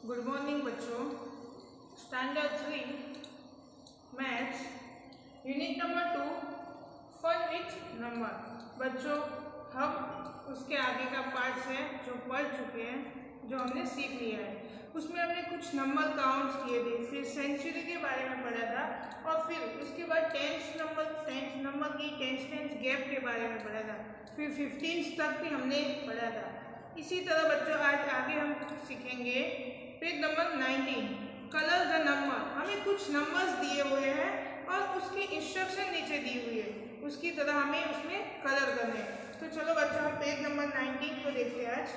Good morning बच्चों। Standard 3 maths unit number 2 fun with number. बच्चों हम उसके आगे का पार्ट है जो पढ़ चुके हैं, जो हमने सीख लिया है। उसमें हमने कुछ नंबर काउंट्स किए थे, फिर सेंचुरी के बारे में पढ़ा था और फिर उसके बाद टेंस नंबर की टेंस गैप के बारे में पढ़ा था, फिर 15 तक भी हमने पढ़ा था। इसी तरह बच्चों आज आगे हम सीखेंगे page number 19 colour the number. हमें कुछ नंबर्स दिए हुए हैं और उसकी इंस्ट्रक्शन नीचे दी हुई है, उसकी तरह हमें उसमें कलर करने हैं। तो चलो बच्चों हम पेज नंबर 19 को देखते हैं आज।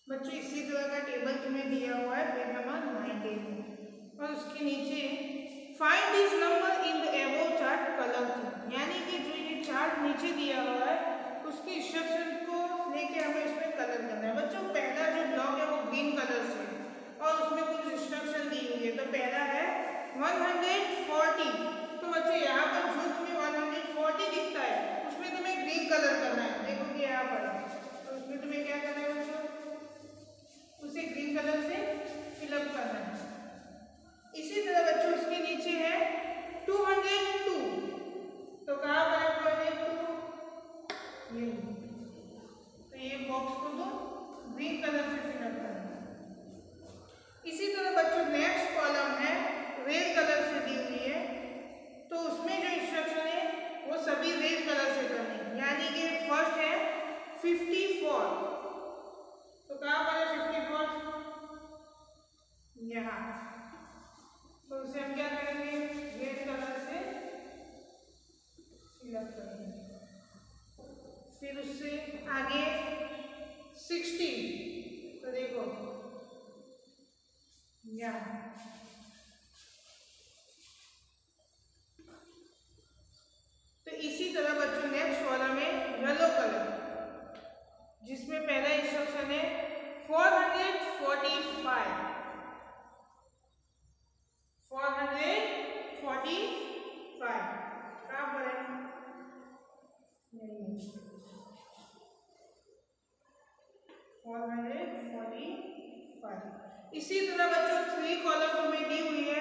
बच्चों इसी तरह का टेबल तुम्हें दिया हुआ है पेज नंबर 19 में और उसके नीचे find this number in the above chart colour थी, यानी कि जो ये चार्ट नीचे दिया हुआ है उसकी इंस्ट्रक्शन को लेके हमें इसमें कलर करना है। बच्चों पहला जो ब्लॉक है वो ग्रीन कलर से और उसमें कुछ इंस्ट्रक्शन दी हुई है। तो पहला है 140। तो बच्चों यहाँ पर जो तुम्हें 140 दिखता है उसमें तुम्हें ग्रीन कलर करना है। देखो कि यहाँ पर तो उसमें तुम्हें क्या करना है बच्चों, उसे ग्रीन कलर से फिलअप करना है। इसी तरह बच्चों उसके नीचे है 202। तो कहाँ पर है 202? ये तो ये बॉक्स को तो ग्रीन कलर से फिलअप करना है। इसी तरह बच्चों नेक्स्ट कॉलम है रेड कलर से दी हुई है, तो उसमें जो इंस्ट्रक्शन है वो सभी रेड कलर से करनी है, यानी कि फर्स्ट है 54। तो कहाँ पर है 54? यहाँ। तो उसे हम क्या करेंगे, रेड कलर से फिलअप करेंगे। फिर उससे आगे 60। तो देखो यहाँ। तो इसी तरह बच्चों नेक्स्ट कॉलम में येलो कलर, जिसमें पहला इंस्ट्रक्शन है 445। 445 कहाँ पर है? नहीं, 445। इसी तरह बच्चों 3 कॉलम तुम्हें दी हुई है,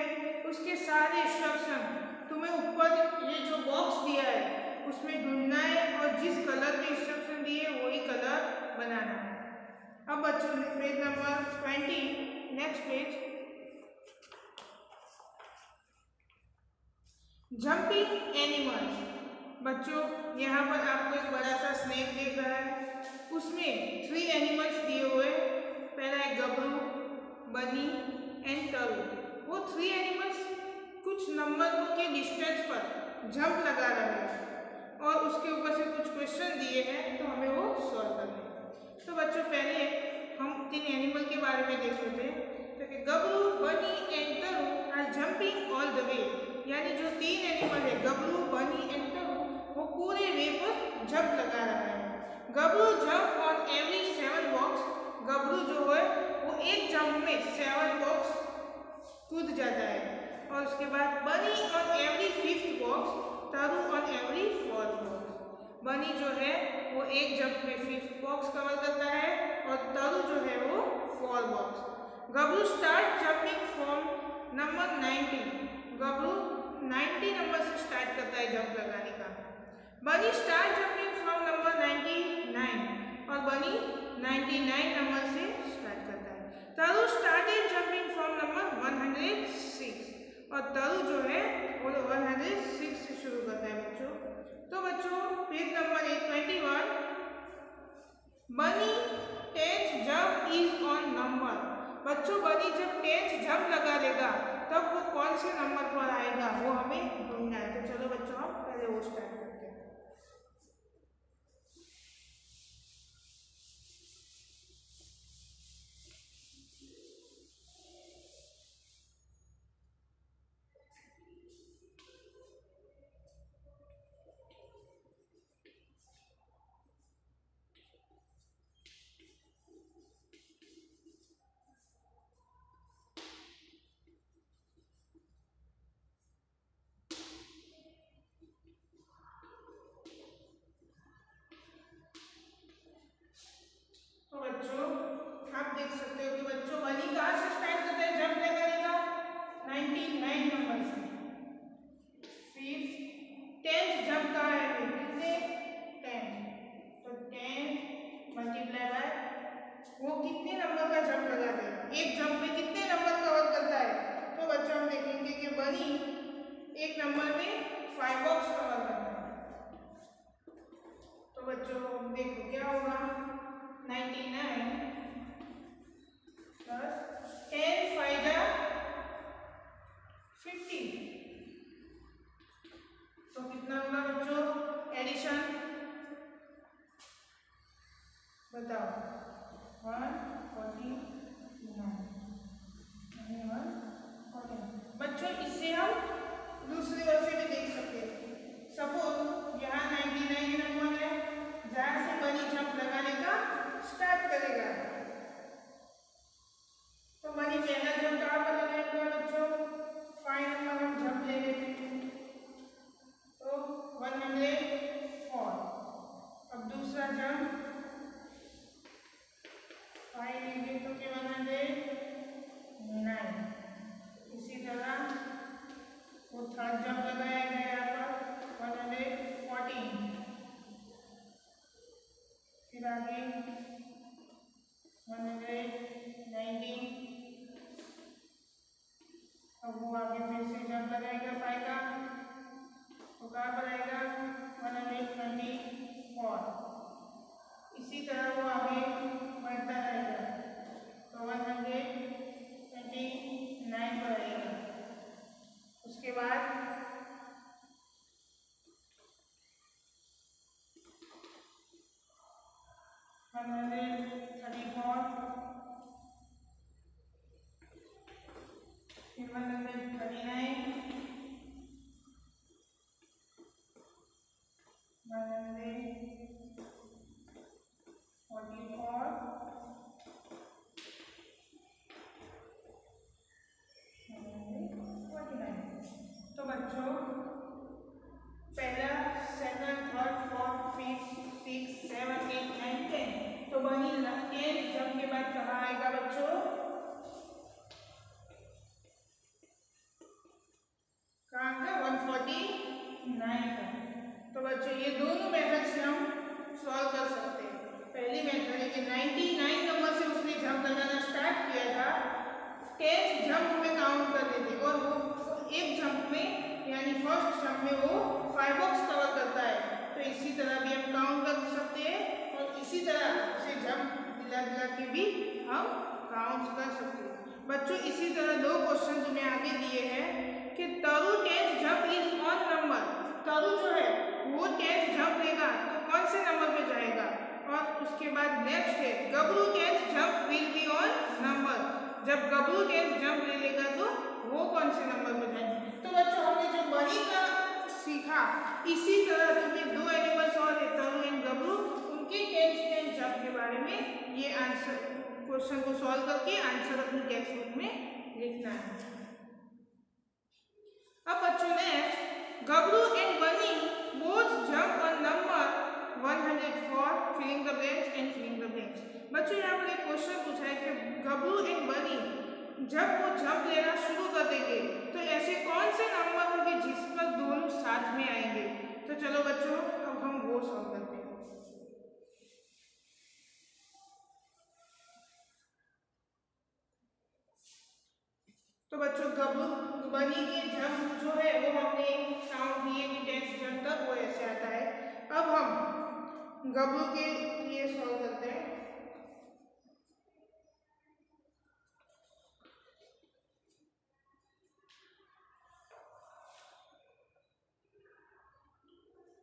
उसके सारे इंस्ट्रक्शन तुम्हें ऊपर ये जो बॉक्स दिया है उसमें ढूंढना है और जिस कलर में इंस्ट्रक्शन दिए वही कलर बनाना है। अब बच्चों page number 20 next page. Jumping animals. बच्चों यहाँ पर आपको एक बड़ा सा स्नेक दिख रहा है, उसमें 3 एनिमल्स दिए हुए। पहला है गबरू, बनी एंड टरू। वो 3 एनिमल्स कुछ नंबरों के डिस्टेंस पर जंप लगा रहे हैं और उसके ऊपर से कुछ क्वेश्चन दिए हैं, तो हमें वो सॉल्व करने हैं। तो बच्चों पहले हम 3 एनिमल के बारे में देख लेते हैं। तो Gabru, Bunny and Taru are jumping all the way, यानी जो 3 एनिमल है गबरू, बनी एंड टरू, वो पूरे वे पर जंप लगा रहा है। गबरू जंप ऑन एवरी 7 बॉक्स। गबरू जो है वो एक जंप में 7 बॉक्स कूद जाता है। और उसके बाद Bunny on every 5th box, Taru on every 4th box. Bunny जो है वो एक जंप में 5th बॉक्स कवर करता है और टरू जो है वो 4 box. Gabru start jumping from number 90। Gabru 90 number से स्टार्ट करता है जंप लगाने का। बनी स्टार्ट जंपिंग फ्रॉम नंबर 99 और बनी 99 नंबर से स्टार्ट करता है। Taru started jumping from number 106 और टरू जो है वो 106 से शुरू करता है बच्चों। तो बच्चों पेज नंबर 21, बनी 10th jump is on number. बच्चों बनी जब 10th जंप लगा लेगा तब वो कौन से नंबर पर आएगा वो हमें ढूंढना है। तो चलो बच्चों हम पहले वो स्टार्ट करते हैं। तो बच्चों आप देख सकते हो कि बच्चों बनी कहाँ से स्टार्ट करता है जंप लगाने का? 99 नंबर से। फिर 10th जंप कहाँ है? कितने? 10। तो 10 मल्टीप्लाई बाय वो कितने नंबर का जंप लगा देगा? एक जंप में कितने नंबर कवर करता है? तो बच्चों हम देखेंगे कि बनी एक नंबर में 5 बॉक्स कवर करता है। तो बच्चों देखो क्या होगा, 99 प्लस 10 5 जा 50। तो कितना होगा बच्चों एडिशन? बताओ। 149। बच्चों इससे हम दूसरे ओर से भी देख सकते हैं। सपोज यहाँ 99 नंबर है जहाँ से बनी जंप लगाने का स्टार्ट करेगा। तो बनी पहला जंप कहाँ पर लगाएगा बच्चों? 5 नंबर हम जंप ले लेते हैं तो 104। अब दूसरा जंप 5 लेंगे तो क्या 109। इसी तरह वो थर्ड जंप लगाया गया यहाँ पर 114। फिर आगे 119। अब वो आगे फिर से जंप लगाएगा 5 का, तो कहाँ पर आएगा? 124। इसी तरह वो आगे बढ़ता रहेगा तो 129 पर आएगा। उसके बाद 134, फिर 139, 144, 149। तो बच्चों पहला, सेकंड, थर्ड, फोर्थ, फिफ्थ, 6, 7, 8, 9, 10। तो बनी 10 जंप के बाद कहाँ आएगा बच्चों? कहाँ का? 149 का। तो बच्चों ये दोनों मेथड से हम सॉल्व कर सकते हैं। पहली मेथड है कि 99 नंबर से उसने जंप लगाना स्टार्ट किया था, 10th जंप में काउंट कर लेते और वो एक जंप में यानी फर्स्ट जंप में वो 5 बॉक्स कवर करता है। तो इसी तरह भी हम काउंट कर सकते हैं और इसी तरह उसे जंप दिला दिला के भी हम काउंट कर सकते हैं। बच्चों इसी तरह 2 क्वेश्चन तुम्हें आगे दिए हैं कि तरु 10th jump is on number. तरु जो है वो 10th जंप लेगा तो कौन से नंबर पे जाएगा, और उसके बाद नेक्स्ट है गबरू 10th jump will be on number. जब गबरू 10th जंप ले लेगा तो वो कौन से नंबर पे जाएगा। तो बच्चों हमने जो बनी का सीखा, इसी तरह तुम्हें 2 एनिमल्स और है तरु एंड गबरू, उनके 10th जंप के बारे में ये आंसर क्वेश्चन को सॉल्व करके आंसर अपनी टेक्स्ट बुक में लिखना है। अब बच्चों next Gabru and Bunny both jump on number 104 filling the blanks and filling the blanks. बच्चों यहाँ पर एक क्वेश्चन पूछा है कि गबरू एंड बनी जब वो जंप लेना शुरू कर देंगे तो ऐसे कौन से नंबर होंगे जिस पर दोनों साथ में आएंगे। तो चलो बच्चों अब हम वो सॉल्व करते हैं। तो बच्चों गबरू बनी के जंप जो है वो हमने काउंट किए कि 10th जंप तक वो ऐसे आता है। अब हम गबरू के लिए सॉल्व करते हैं।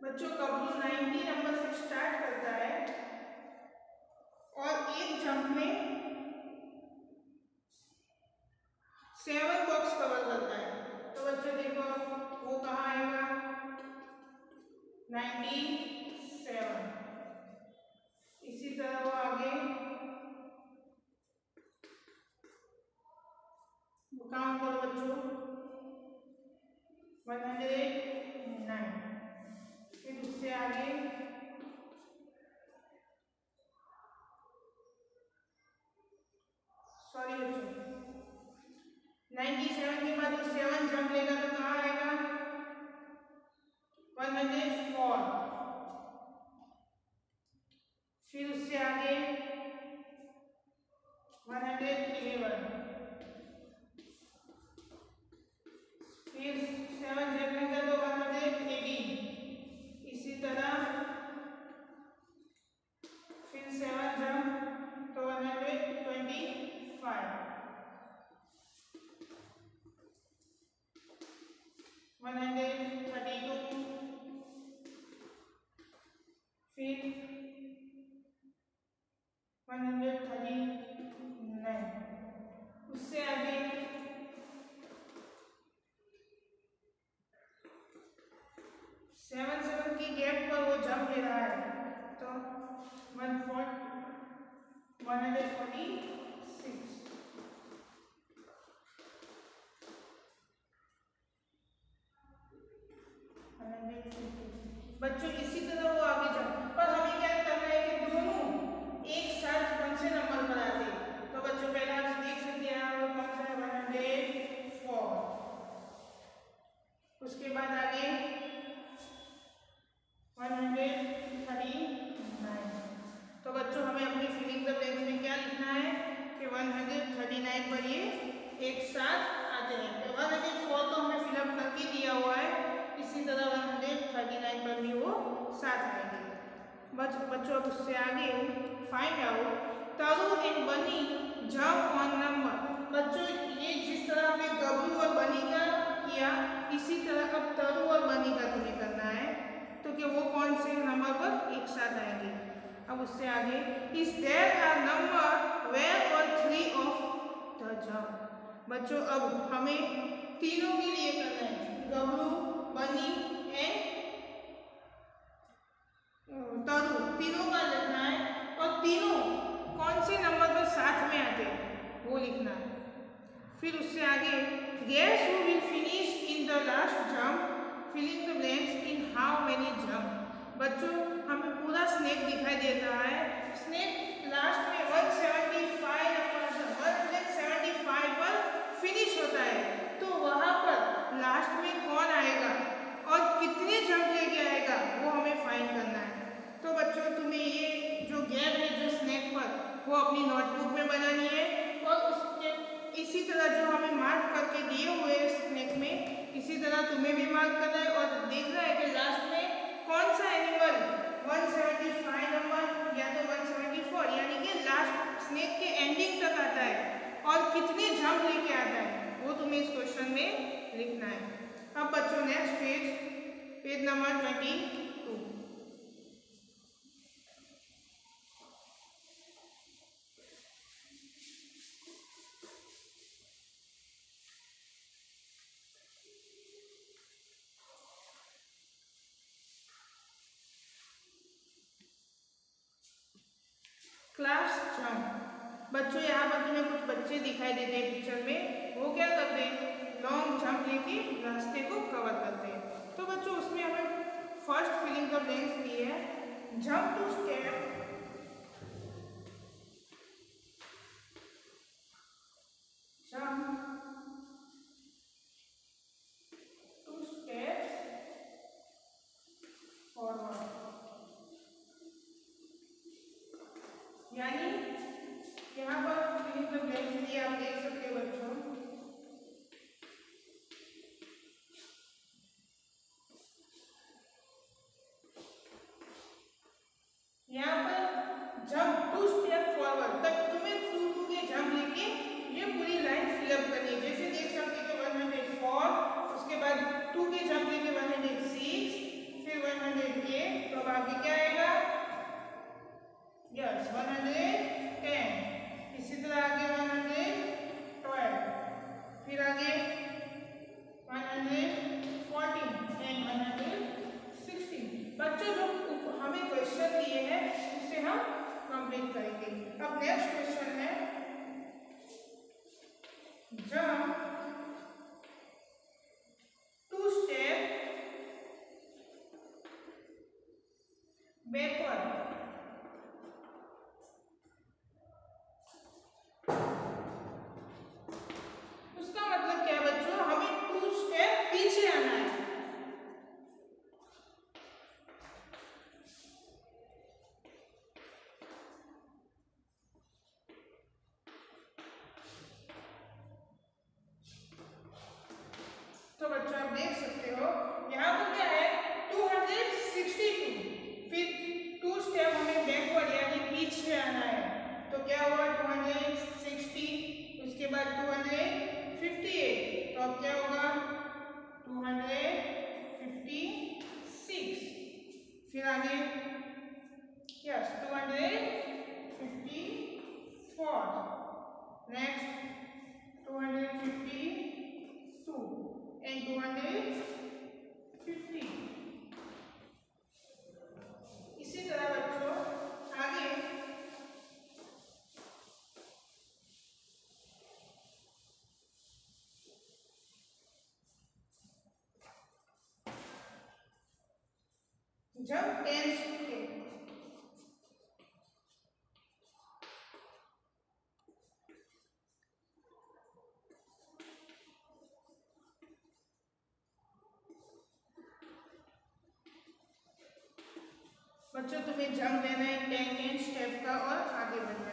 बच्चों गबरू 90 नंबर से स्टार्ट करता है और एक जंप में 7 बॉक्स कवर करता है। तो बच्चों देखो वो कहाँ आएगा 97। इसी तरह वो आगे काउंट करो बच्चों 109। फिर उससे आगे सॉरी बच्चों 97 के बाद 7 जंप लेगा तो कहाँ आएगा 104। फिर उससे आगे 111। फिर 7 जंप लेगा तो 118। इसी तरह फिर 7 जंप तो 125। 132। फिर 139। उससे आगे 7 की गैप पर वो जंप ले रहा है तो 146। बच्चों इसी तरह वो आगे जंप, पर हमें क्या करना है कि दोनों एक साथ कौन से नंबर पर आते हैं। तो बच्चों पहला देख सकते हैं वो कौन सा है 104। उसके बाद आगे 139। तो बच्चों हमें अपनी फिलिंग द ब्लैंक्स में क्या लिखना है कि 139 पर ये एक साथ आते हैं। 104 तो हमें फिलअप करके दिया हुआ है, इसी तरह 139 पर भी वो साथ आएंगे। बच्चों अब उससे आगे फाइंड आउट तरु एंड बनी जंप ऑन नंबर। बच्चों ये जिस तरह हमने गबरू और बनी का किया, इसी तरह अब तरु और बनी का तुम्हें करना है तो कि वो कौन से नंबर पर एक साथ आएंगे। अब उससे आगे is there a number where all 3 of the jump. बच्चों अब हमें तीनों के लिए करना है, गबरू बनी एंड तरु, तीनों का लिखना है और तीनों कौन से नंबर पर साथ में आते हैं वो लिखना है। फिर उससे आगे guess who will finish in the last jump filling the blanks in how many jump. बच्चों हमें पूरा स्नेक दिखाई दे रहा है, स्नेक लास्ट में 175 पर फिनिश होता है, तो वहां पर लास्ट में कौन आएगा और कितने जंप लेके आएगा वो हमें फाइंड करना है। तो बच्चों तुम्हें ये जो गैप है जो स्नेक पर वो अपनी नोटबुक में बनानी है और उसके इसी तरह जो हमें मार्क करके दिए हुए स्नेक में इसी तरह तुम्हें भी मार्क करना है और देखना है कि लास्ट में कौन सा एनिमल 175 नंबर या तो 174 यानी कि लास्ट स्नेक के एंडिंग तक आता है और कितने जंप लेके आता है वो तुम्हें इस क्वेश्चन में लिखना है। अब बच्चों next page number 22। Class jump. बच्चों यहाँ पर तुम्हें कुछ बच्चे दिखाई देते हैं पिक्चर में, वो क्या करते हैं लॉन्ग जंप लेके रास्ते को कवर करते हैं। तो बच्चों उसमें हमें फर्स्ट फिलिंग द ब्लैंक्स दी है, jump two step, jump two step forward. यानी यहाँ पर फिलिंग द ब्लैंक्स लिए आप देख सकते हो बच्चों, यहाँ पर जंप टू स्टेप फॉरवर्ड तक तुम्हें 2 के जंप लेके ये पूरी लाइन फिलअप करनी है। जैसे देख सकते हो 104, उसके बाद 2 के जंप लेके 106, फिर 108, तो अब आगे क्या आएगा यस 110, इसी तरह आगे 112, फिर आगे 114 एंड 116। बच्चों जो हमें क्वेश्चन दिए हैं उसे हम कंप्लीट करेंगे। अब नेक्स्ट क्वेश्चन है जंप टू स्टेप बैकवर्ड। उसका मतलब क्या बच्चों, हमें 2 स्टेप पीछे आना है। तो बच्चों आप देख सकते हो यहाँ पर क्या है 262, फिर 2 स्टेप हमें बैकवर्ड यानी पीछे आना है। तो क्या हुआ 260, उसके बाद 258, तो अब क्या होगा 256, फिर आगे यस 254, नेक्स्ट 252 and 250। इसी तरह बच्चों आगे जंप 10 स्टेप। बच्चों तुम्हें जंप देना है 10 स्टेप का और आगे बढ़ना है।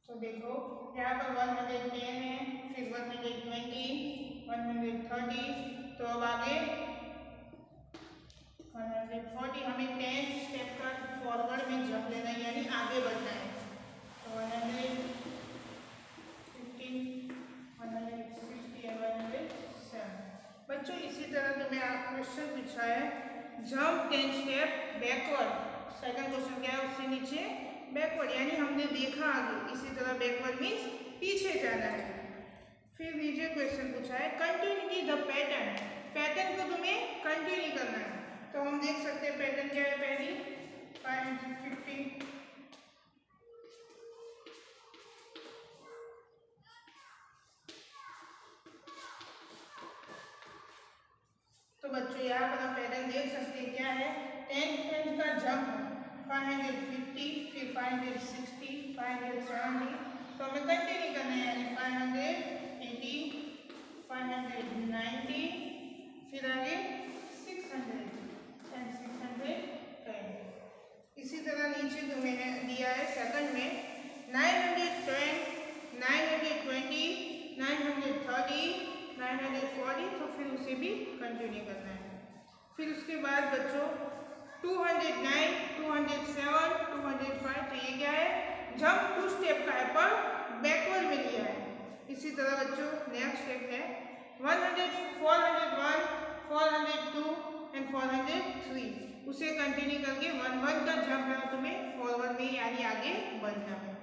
तो देखो यहाँ पर 110 है, फिर 120, 130, तो अब आगे 140 हमें 10 स्टेप का फॉरवर्ड में जंप लेना है यानी आगे बढ़ना है। तो 115, 160 और 107। बच्चों इसी तरह तुम्हें क्वेश्चन पूछा है jump 10 step backward. Second question क्या है उससे नीचे बैकवर्ड यानी हमने देखा आगे, इसी तरह बैकवर्ड मीन्स पीछे जाना है। फिर नीचे क्वेश्चन पूछा है कंटिन्यू द पैटर्न। पैटर्न को तुम्हें कंटिन्यू करना है। तो हम देख सकते हैं पैटर्न क्या है। पहली 550, तो बच्चों यहाँ पर हम पैटर्न देख सकते हैं क्या है 10 का जंप 550, फिर 560, 570, तो हमें कंटिन्यू करना है यानी 580, 590, फिर आगे 600 एंड 610। इसी तरह नीचे तुम्हें दिया है 140, तो फिर उसे भी कंटिन्यू करना है। फिर उसके बाद बच्चों 209, 207, 205, तो ये क्या है, जंप 2 स्टेप का है पर बैकवर्ड में लिया है। इसी तरह बच्चों नेक्स्ट स्टेप है 100, 401, 402 एंड 403, उसे कंटिन्यू करके 1 का जंप है तुम्हें फॉरवर्ड में यानी आगे बढ़ना है।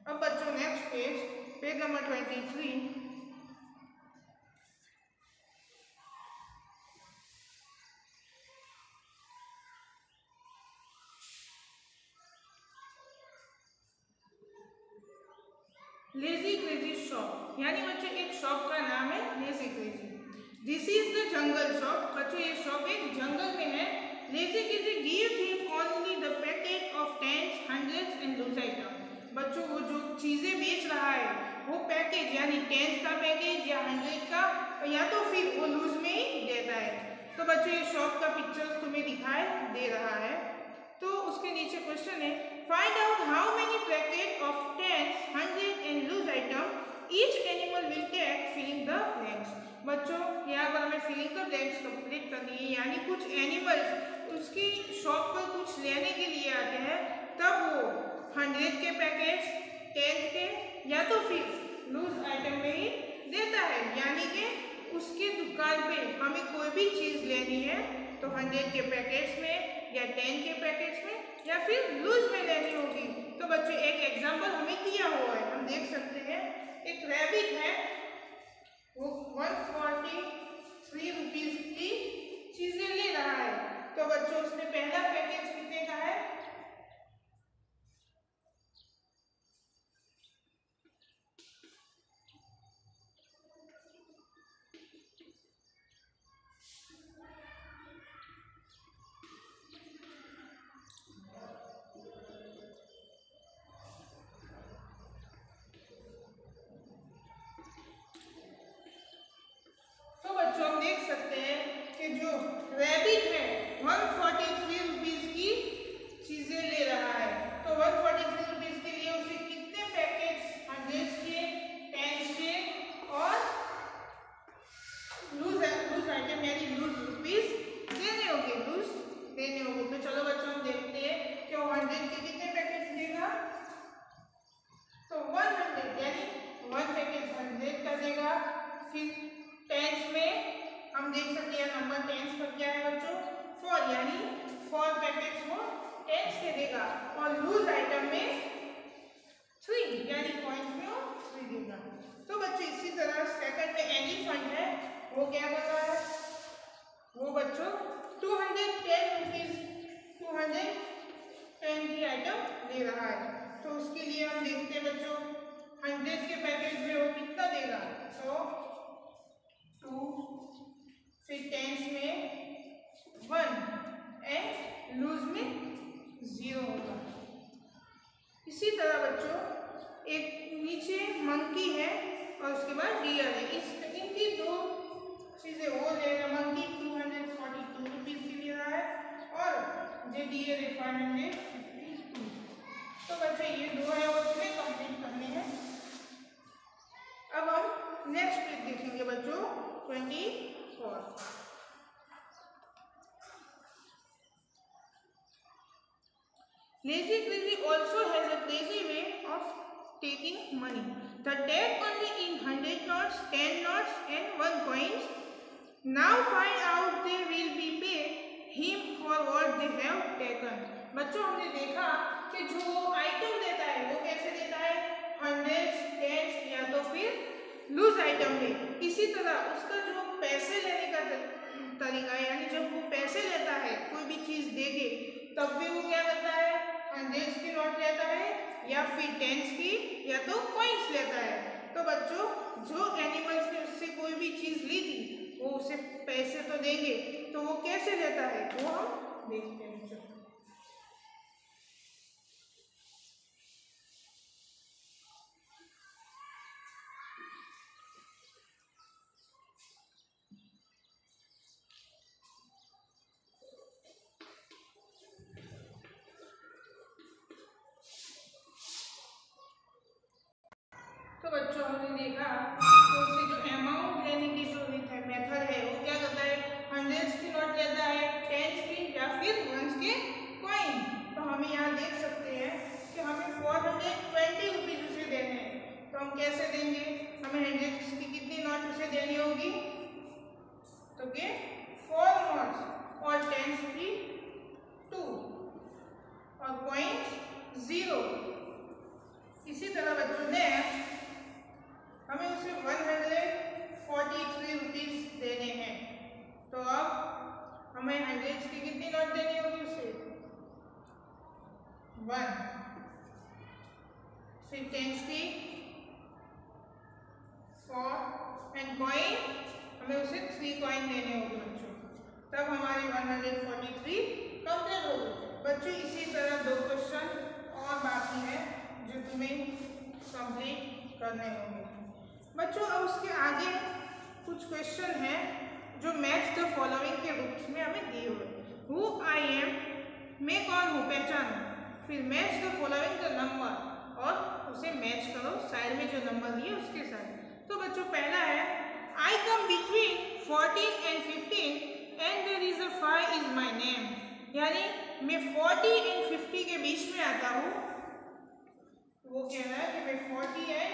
अब बच्चों next page number 23, lazy crazy shop, यानी बच्चों एक शॉप का नाम है lazy crazy. This is the jungle shop, बच्चों ये शॉप एक जंगल में है। Lazy crazy give him only the packet of tens, hundreds and loose item, बच्चों वो जो चीजें बेच रहा है वो पैकेज यानी टेंथ का पैकेज या 100 का या तो फिर वो लूज में ही देता है। तो बच्चों ये शॉप का पिक्चर्स तुम्हें दिखाई दे रहा है। तो उसके नीचे क्वेश्चन है find out how many packet of tens, 100 and loose item each animal will take filling the blanks. बच्चों यहाँ पर हमें फिलिंग द ब्लैंक्स कंप्लीट करनी है, यानी कुछ एनिमल्स उसकी शॉप पर कुछ लेने के लिए आते हैं, तब वो 100 के पैकेट्स, 10 के या तो फिर लूज आइटम में ही देता है। यानी कि उसकी दुकान पे हमें कोई भी चीज़ लेनी है तो 100 के पैकेट्स में या 10 के पैकेट्स में या फिर लूज में लेनी होगी। तो बच्चों एक एग्जांपल हमें दिया हुआ है, हम देख सकते हैं एक रैबिट है, वो 143 रुपीज़ की चीज़ें ले रहा है। तो बच्चों उसने पहला पैकेज कितने का है, हम देख सकते हैं कि जो रैबिट है 143 रुपीज़ की चीज़ें ले रहा है। तो 143 रुपीज़ के लिए उसे कितने पैकेट्स 100 के, 10 के और लूज आइटम यानी लूज रुपीज़ देने होंगे। तो चलो बच्चों हम देखते हैं कि 100 के कितने पैकेट्स देगा। तो 100 यानी 1 पैकेट 100 का देगा। फिर टेंस में हम देख सकते हैं नंबर टेंस पर क्या है बच्चों 4, यानी 4 पैकेट्स वो टेंस के देगा। और लूज आइटम में 3 यानी कॉइन्स में वो 3 देगा। तो बच्चों इसी तरह सेकंड में एलिफेंट है, वो क्या कर रहा है, वो बच्चों 210 रुपीज़ 210 की आइटम ले रहा है। तो उसके लिए हम देखते हैं बच्चों 100 के पैकेट में वो कितना देगा, तो 2, फिर टेंस में 1 एंड लूज में 0 होगा। इसी तरह बच्चों एक नीचे मंकी है और उसके बाद डियर है, इनकी 2 चीज़ें वो ले रहा है। मंकी 242 रुपीज़ की ले रहा है और जो डियर है 552। तो बच्चों ये 2 है और तुम्हें कंप्लीट करने हैं। अब हम नेक्स्ट पेज देखेंगे बच्चों 24। Lazy crazy also has a crazy way of taking money. The take only in 100 notes, 10 notes and 1 coins. Now find out they will be paid him for what they have taken. बच्चों हमने देखा कि जो item देता है वो कैसे देता है, 100, 10 या तो फिर लूज आइटम में। इसी तरह उसका जो पैसे लेने का तरीका है, यानी जब वो पैसे लेता है कोई भी चीज़ देके तब भी वो क्या करता है, 100 की नोट लेता है या फिर 10 की या तो कॉइन्स लेता है। तो बच्चों जो एनिमल्स ने उससे कोई भी चीज़ ली थी वो उसे पैसे तो देंगे, तो वो कैसे लेता है वो हम देखते हैं। तो बच्चों हमने देखा तो उसे जो अमाउंट लेने की जो रीत है मेथड है वो क्या करता है, 100s की नोट लेता है, 10s की या फिर 1s के कॉइन। तो हम यहाँ देख सकते हैं कि हमें 420 रुपीज उसे देने हैं। तो हम कैसे देंगे, हमें 100s की कितनी नोट उसे देनी होगी, तो के 4 नोट्स और 10s की 2 और कॉइन 0। इसी तरह बच्चों ने हमें उसे 143 रुपीज देने हैं। तो अब हमें 100s की कितनी नोट देनी होगी उसे, 1, फिर 10s की 4 एंड कॉइन हमें उसे 3 कॉइन देने होंगे बच्चों, तब हमारी 143 कंप्लीट होगी। बच्चों इसी तरह 2 क्वेश्चन और बाकी है जो तुम्हें कंप्लीट करने होंगे। बच्चों अब उसके आगे कुछ क्वेश्चन हैं जो मैच द फॉलोइंग के रूप में हमें दिए हुए, हु आई एम, मैं कौन हूँ पहचानो, फिर match the following the number और उसे मैच करो साइड में जो नंबर दिए उसके साथ। तो बच्चों पहला है, I come between 14 and 15 and there is a 5 is my name, यानी मैं 40 एंड 50 के बीच में आता हूँ। वो कह रहा है कि मैं 40 एंड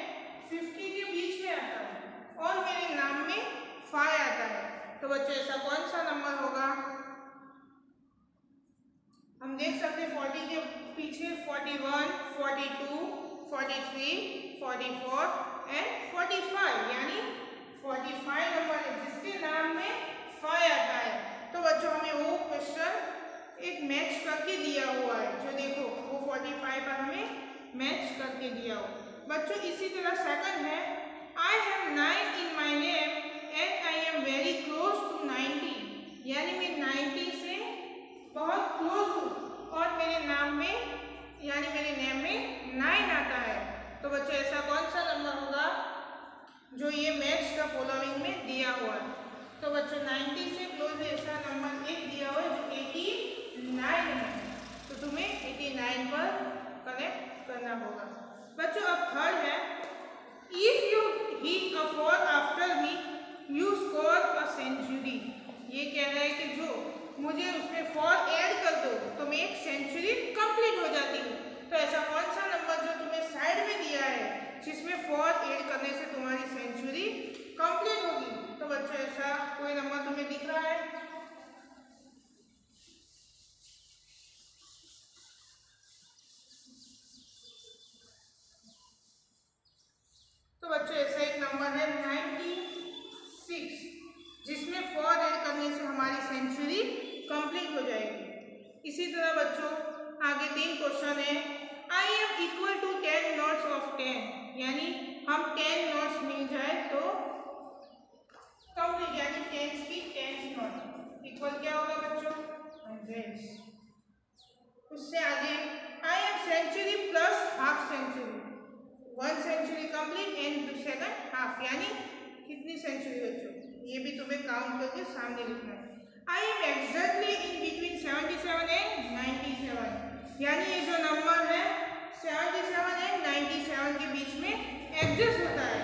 50 के बीच में आता हूँ और मेरे नाम में 5 आता है। तो बच्चों ऐसा कौन सा नंबर होगा, हम देख सकते हैं 40 के पीछे 41, 42, 43, 44 एंड 45, यानी 45 नंबर है जिसके नाम में 5 आता है। तो बच्चों हमें वो क्वेश्चन एक मैच करके दिया हुआ है, जो देखो वो 45 पर हमें मैच करके दिया हो। बच्चों इसी तरह सेकंड है, I have 9 in my name and I am very close to 90, यानी मैं 90 से बहुत क्लोज हूँ और मेरे नाम में यानी मेरे नेम में 9 आता है। तो बच्चों ऐसा कौन सा नंबर होगा जो ये मैच द फॉलोइंग में दिया हुआ है। तो बच्चों 90 से क्लोज ऐसा नंबर एक दिया हुआ है जो 89 है, तो तुम्हें 89 पर कनेक्ट करना होगा। बच्चों अब थर्ड है, if you hit a 4 after me you score a century, ये कह रहा है कि जो मुझे उसमें 4 ऐड कर दो तो मैं एक सेंचुरी कंप्लीट हो जाती हूँ। तो ऐसा कौन सा नंबर जो तुम्हें साइड में दिया है जिसमें 4 ऐड करने से तुम्हारी सेंचुरी कंप्लीट होगी। तो बच्चों ऐसा कोई नंबर तुम्हें दिख रहा है, तो बच्चों ऐसा एक नंबर है 96 जिसमें 4 ऐड करने से हमारी सेंचुरी कंप्लीट हो जाएगी। इसी तरह बच्चों आगे 3 क्वेश्चन है, I am equal to 10 notes of 10, यानी हम 10 नोट्स मिल जाए तो कंप्लीट, यानी 10 की 10 नोट इक्वल क्या होगा बच्चों 100। उससे आगे I am century plus half century, 1 century complete and second half, यानी कितनी सेंचुरी बच्चों ये भी तुम्हें काउंट करके सामने लिखना है। I am exactly in between 77 and 97, यानी ये जो नंबर है 77 एंड 97 के बीच में एडजस्ट होता है।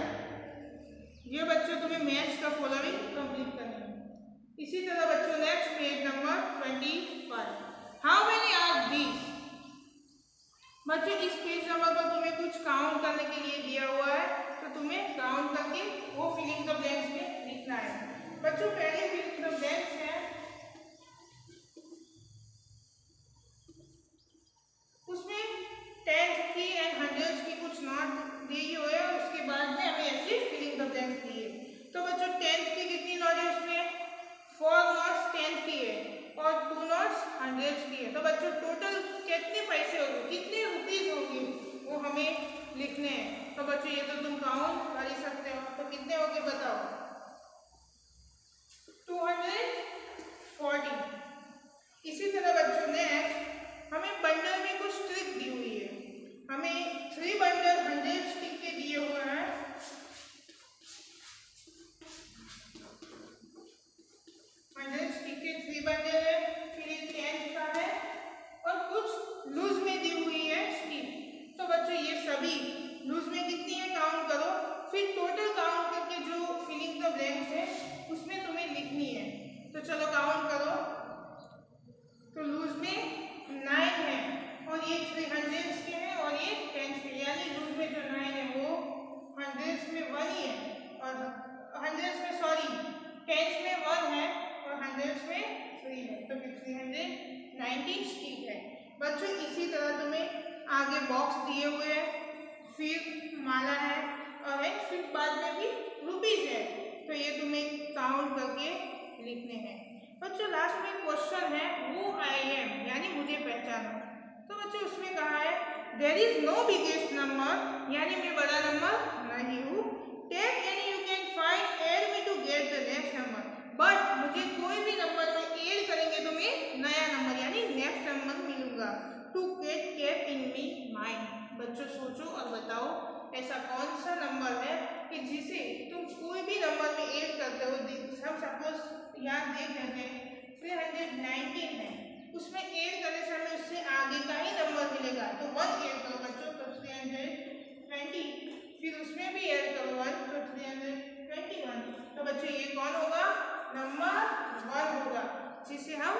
ये बच्चों तुम्हें मैच का फॉलोइंग कंप्लीट करना है। इसी तरह बच्चों next page number 25, how many are these, बच्चों इस पेज नंबर पर तुम्हें कुछ काउंट करने के लिए दिया हुआ है, तो तुम्हें काउंट करके वो फिलिंग द ब्लैंक्स में लिखना है। बच्चों पहले फिलिंग द ब्लैंक्स है, उसमें 10 की एंड 100 की कुछ नोट दिए हुए हैं, उसके बाद में हमें ऐसे फिलिंग द ब्लैंक्स दिए। तो बच्चों 10 की कितनी नोट है, उसमें 4 नोट्स 10 की है और 2 नोट्स 100 की है। तो बच्चों टोटल कितने पैसे होंगे, कितने रुपीज होंगे वो हमें लिखने हैं। तो बच्चों ये तो तुम काउंट कर ही सकते हो, तो कितने होंगे बताओ 240। इसी तरह बच्चों नेक्स्ट हमें बंडल में कुछ ट्रिक दी हुई है, हमें 3 बंडल 100 स्टिक के दिए हुए हैं, 100 स्टिक के 3 बंडल है, फिर 10 का है और कुछ लूज में दी हुई है तो चलो काउंट करो। तो लूज में 9 है और ये 300 के हैं और ये 10 के, यानी लूज में जो 9 है वो 100 में 1 ही है और 100 में सॉरी 10 में 1 है और 100 में 3 है, तो फिर 319 ठीक है। बच्चों इसी तरह तुम्हें आगे बॉक्स दिए हुए हैं, फिर माला है और फिर बाद में भी रुपीज है, तो ये तुम्हें काउंट करके लिखने हैं। बच्चों लास्ट में क्वेश्चन है हु आई एम, यानी मुझे पहचानो। तो बच्चों उसमें कहा है there is no biggest number, यानी मैं बड़ा नंबर नहीं हूँ। Take any you can find add me to get the next number, but मुझे कोई भी नंबर में ऐड करेंगे तो मैं नया नंबर यानी नेक्स्ट नंबर मिलूंगा। To get keep in me mind. बच्चों सोचो और बताओ ऐसा कौन सा नंबर है कि जिसे तुम कोई भी नंबर में ऐड करते हो। हम सपोज यहाँ देख लेते हैं 319 है, उसमें ऐड करने से हमें उससे आगे का ही नंबर मिलेगा, तो 1 ऐड करो बच्चों तो 320, फिर उसमें भी ऐड करो 1 तो 321। तो बच्चों ये कौन होगा? नंबर 1 होगा, जिसे हम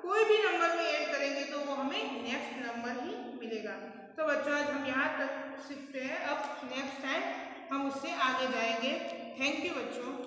कोई भी नंबर में ऐड करेंगे तो वो हमें नेक्स्ट नंबर ही मिलेगा। तो बच्चों आज हम यहाँ तक सीखते हैं, अब नेक्स्ट टाइम हम उससे आगे जाएंगे। थैंक यू बच्चों।